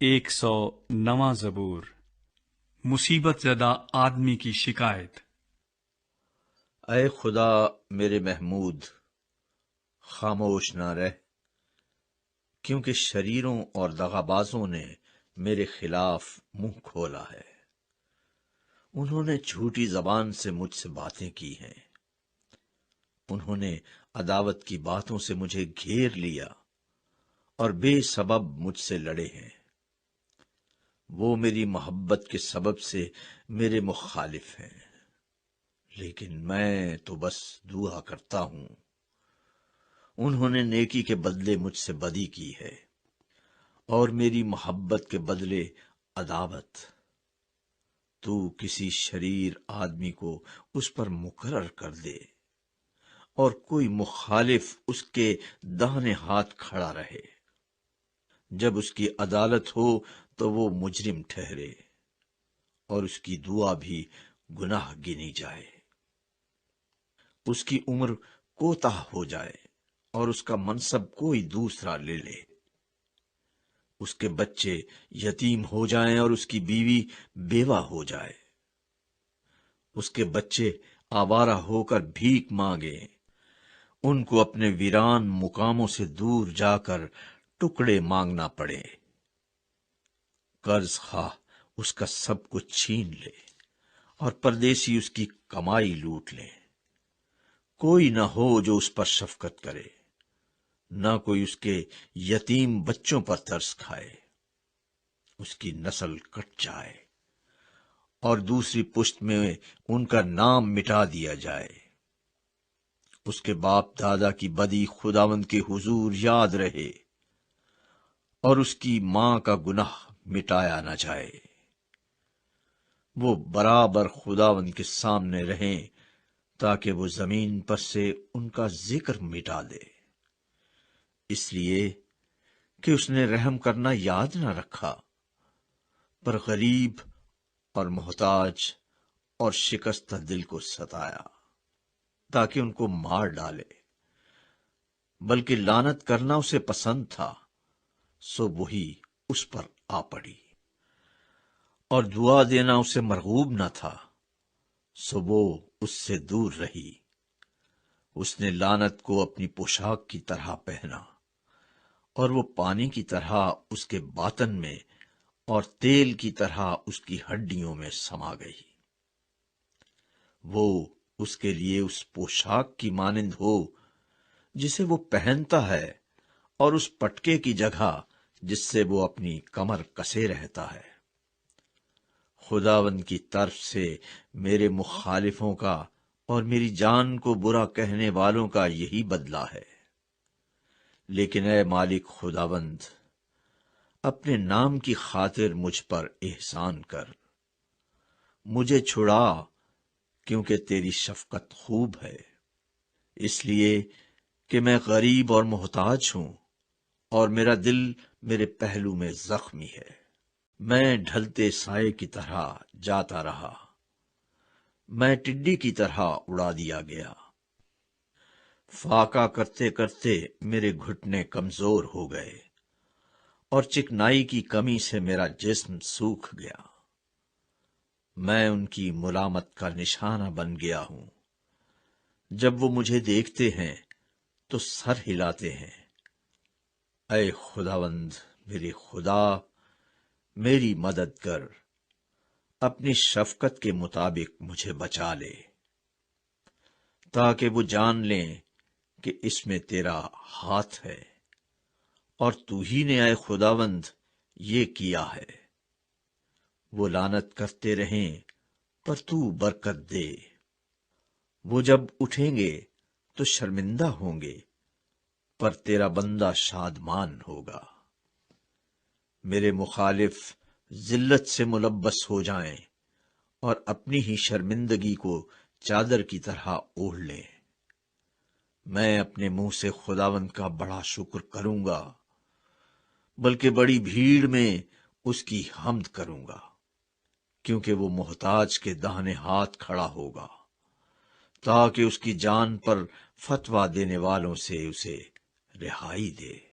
109 زبور۔ مصیبت زدہ آدمی کی شکایت۔ اے خدا میرے محمود، خاموش نہ رہ، کیونکہ شریروں اور دغابازوں نے میرے خلاف منہ کھولا ہے۔ انہوں نے جھوٹی زبان سے مجھ سے باتیں کی ہیں، انہوں نے عداوت کی باتوں سے مجھے گھیر لیا اور بے سبب مجھ سے لڑے ہیں۔ وہ میری محبت کے سبب سے میرے مخالف ہیں، لیکن میں تو بس دعا کرتا ہوں۔ انہوں نے نیکی کے بدلے مجھ سے بدی کی ہے اور میری محبت کے بدلے عداوت۔ تو کسی شریر آدمی کو اس پر مقرر کر دے اور کوئی مخالف اس کے داہنے ہاتھ کھڑا رہے۔ جب اس کی عدالت ہو تو وہ مجرم ٹھہرے اور اس کی دعا بھی گناہ گنی جائے۔ اس کی عمر کوتاہ ہو جائے اور اس کا منصب کوئی دوسرا لے لے۔ اس کے بچے یتیم ہو جائیں اور اس کی بیوی بیوہ ہو جائے۔ اس کے بچے آوارہ ہو کر بھیک مانگیں، ان کو اپنے ویران مقاموں سے دور جا کر ٹکڑے مانگنا پڑے۔ قرض خواہ اس کا سب کچھ چھین لے اور پردیسی اس کی کمائی لوٹ لیں۔ کوئی نہ ہو جو اس پر شفقت کرے، نہ کوئی اس کے یتیم بچوں پر ترس کھائے۔ اس کی نسل کٹ جائے اور دوسری پشت میں ان کا نام مٹا دیا جائے۔ اس کے باپ دادا کی بدی خداوند کے حضور یاد رہے اور اس کی ماں کا گناہ مٹایا نہ جائے۔ وہ برابر خداوند کے سامنے رہیں تاکہ وہ زمین پر سے ان کا ذکر مٹا دے، اس لیے کہ اس نے رحم کرنا یاد نہ رکھا، پر غریب اور محتاج اور شکستہ دل کو ستایا تاکہ ان کو مار ڈالے۔ بلکہ لعنت کرنا اسے پسند تھا، سو وہی اس پر آ پڑی، اور دعا دینا اسے مرغوب نہ تھا، سو وہ اس سے دور رہی۔ اس نے لعنت کو اپنی پوشاک کی طرح پہنا اور وہ پانی کی طرح اس کے باطن میں اور تیل کی طرح اس کی ہڈیوں میں سما گئی۔ وہ اس کے لیے اس پوشاک کی مانند ہو جسے وہ پہنتا ہے، اور اس پٹکے کی جگہ جس سے وہ اپنی کمر کسے رہتا ہے۔ خداوند کی طرف سے میرے مخالفوں کا اور میری جان کو برا کہنے والوں کا یہی بدلہ ہے۔ لیکن اے مالک خداوند، اپنے نام کی خاطر مجھ پر احسان کر، مجھے چھڑا، کیونکہ تیری شفقت خوب ہے۔ اس لیے کہ میں غریب اور محتاج ہوں اور میرا دل میرے پہلو میں زخمی ہے۔ میں ڈھلتے سائے کی طرح جاتا رہا، میں ٹڈی کی طرح اڑا دیا گیا۔ فاقہ کرتے کرتے میرے گھٹنے کمزور ہو گئے اور چکنائی کی کمی سے میرا جسم سوکھ گیا۔ میں ان کی ملامت کا نشانہ بن گیا ہوں۔ جب وہ مجھے دیکھتے ہیں تو سر ہلاتے ہیں۔ اے خداوند میرے خدا، میری مدد کر، اپنی شفقت کے مطابق مجھے بچا لے، تاکہ وہ جان لیں کہ اس میں تیرا ہاتھ ہے، اور تو ہی نے اے خداوند یہ کیا ہے۔ وہ لعنت کرتے رہیں پر تو برکت دے، وہ جب اٹھیں گے تو شرمندہ ہوں گے، پر تیرا بندہ شادمان ہوگا۔ میرے مخالف ذلت سے ملبس ہو جائیں اور اپنی ہی شرمندگی کو چادر کی طرح اوڑھ لیں۔ میں اپنے منہ سے خداوند کا بڑا شکر کروں گا، بلکہ بڑی بھیڑ میں اس کی حمد کروں گا، کیونکہ وہ محتاج کے داہنے ہاتھ کھڑا ہوگا، تاکہ اس کی جان پر فتویٰ دینے والوں سے اسے رہائی دے۔